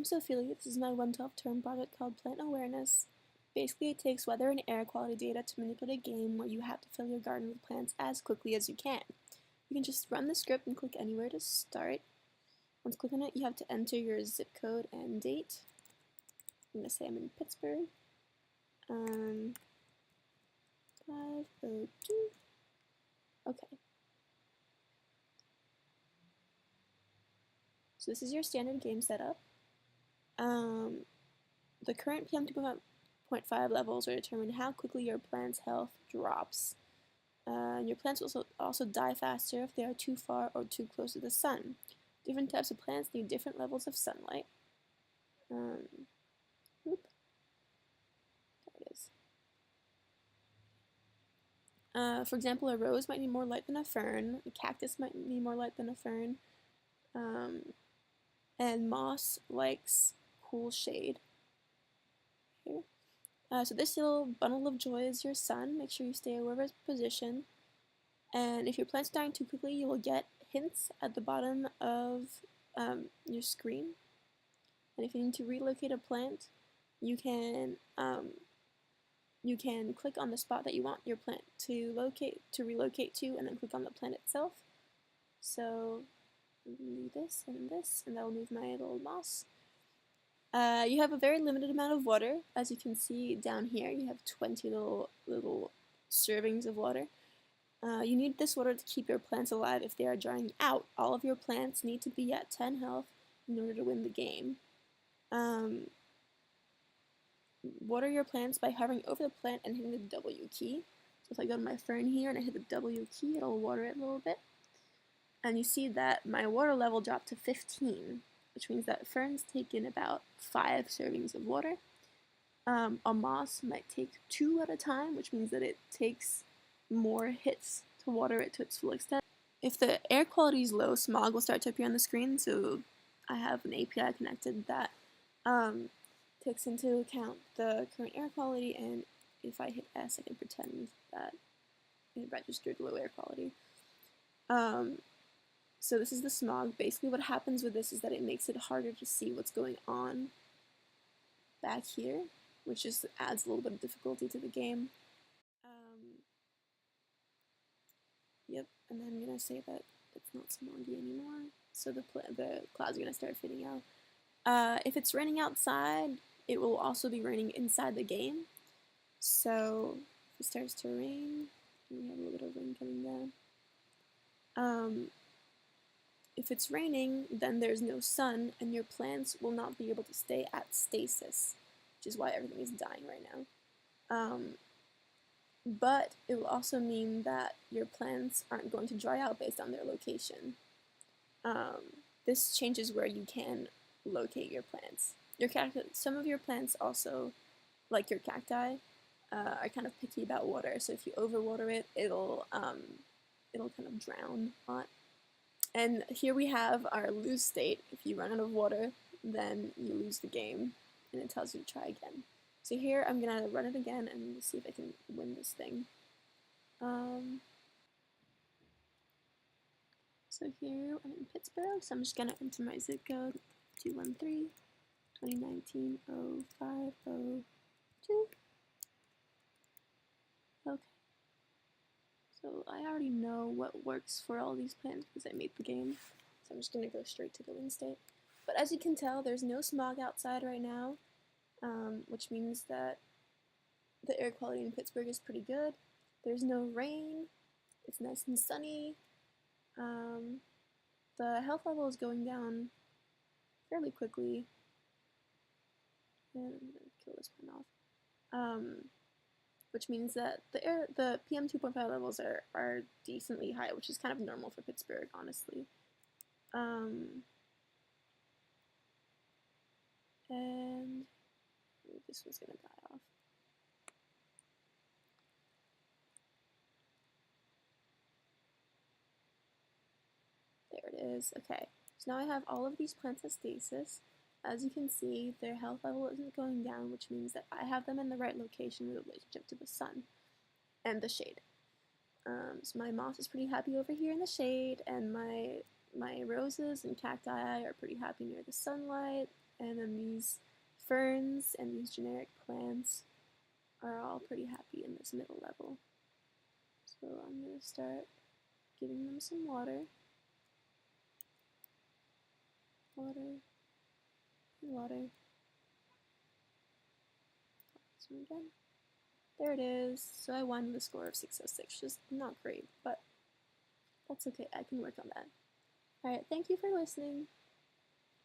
Sophia. This is my 112 term project called Plant Awareness. Basically, it takes weather and air quality data to manipulate a game where you have to fill your garden with plants as quickly as you can. You can just run the script and click anywhere to start. Once click on it, you have to enter your zip code and date. I'm going to say I'm in Pittsburgh. 502. Okay. So this is your standard game setup. The current PM 2.5 levels will determine how quickly your plant's health drops. Your plants will also die faster if they are too far or too close to the sun. Different types of plants need different levels of sunlight. There it is. For example, a rose might need more light than a fern. A cactus might need more light than a fern. And moss likes cool shade. Here. So this little bundle of joy is your sun. Make sure you stay aware of its position. And if your plant's dying too quickly, you will get hints at the bottom of your screen. And if you need to relocate a plant, you can click on the spot that you want your plant to relocate to, and then click on the plant itself. So do this, and that will move my little moss. You have a very limited amount of water. As you can see down here, you have 20 little servings of water. You need this water to keep your plants alive if they are drying out. All of your plants need to be at 10 health in order to win the game. Water your plants by hovering over the plant and hitting the W key. So if I go to my fern here and I hit the W key, it'll water it a little bit. And you see that my water level dropped to 15, which means that ferns take in about 5 servings of water. A moss might take 2 at a time, which means that it takes more hits to water it to its full extent. If the air quality is low, smog will start to appear on the screen, so I have an API connected that takes into account the current air quality, and if I hit S, I can pretend that it registered low air quality. So this is the smog. Basically what happens with this is that it makes it harder to see what's going on back here, which just adds a little bit of difficulty to the game. Yep, and then I'm going to say that it's not smoggy anymore, so the clouds are going to start fading out. If it's raining outside, it will also be raining inside the game. So if it starts to rain, we have a little bit of rain coming down. If it's raining, then there's no sun, and your plants will not be able to stay at stasis, which is why everything is dying right now. But it will also mean that your plants aren't going to dry out based on their location. This changes where you can locate your plants. Some of your plants also, like your cacti, are kind of picky about water. So if you overwater it, it'll kind of drown on it. And here we have our lose state. If you run out of water, then you lose the game, and it tells you to try again. So here I'm gonna run it again and see if I can win this thing. So here I'm in Pittsburgh, so I'm just gonna enter my zip code 213 2019 0502. Okay. So I already know what works for all these plants because I made the game. So I'm just gonna go straight to the win state. But as you can tell, there's no smog outside right now, which means that the air quality in Pittsburgh is pretty good. There's no rain. It's nice and sunny. The health level is going down fairly quickly. And I'm gonna kill this one off. Which means that the PM 2.5 levels are decently high, which is kind of normal for Pittsburgh, honestly. And this one's gonna die off. There it is. Okay, so now I have all of these plants at stasis. As you can see, their health level isn't going down, which means that I have them in the right location with relationship to the sun and the shade. So my moss is pretty happy over here in the shade, and my roses and cacti are pretty happy near the sunlight. And then these ferns and these generic plants are all pretty happy in this middle level. So I'm going to start giving them some water. Water. Water. This one again. There it is. So I won with a score of 606. Just not great, but that's okay. I can work on that. Alright, thank you for listening.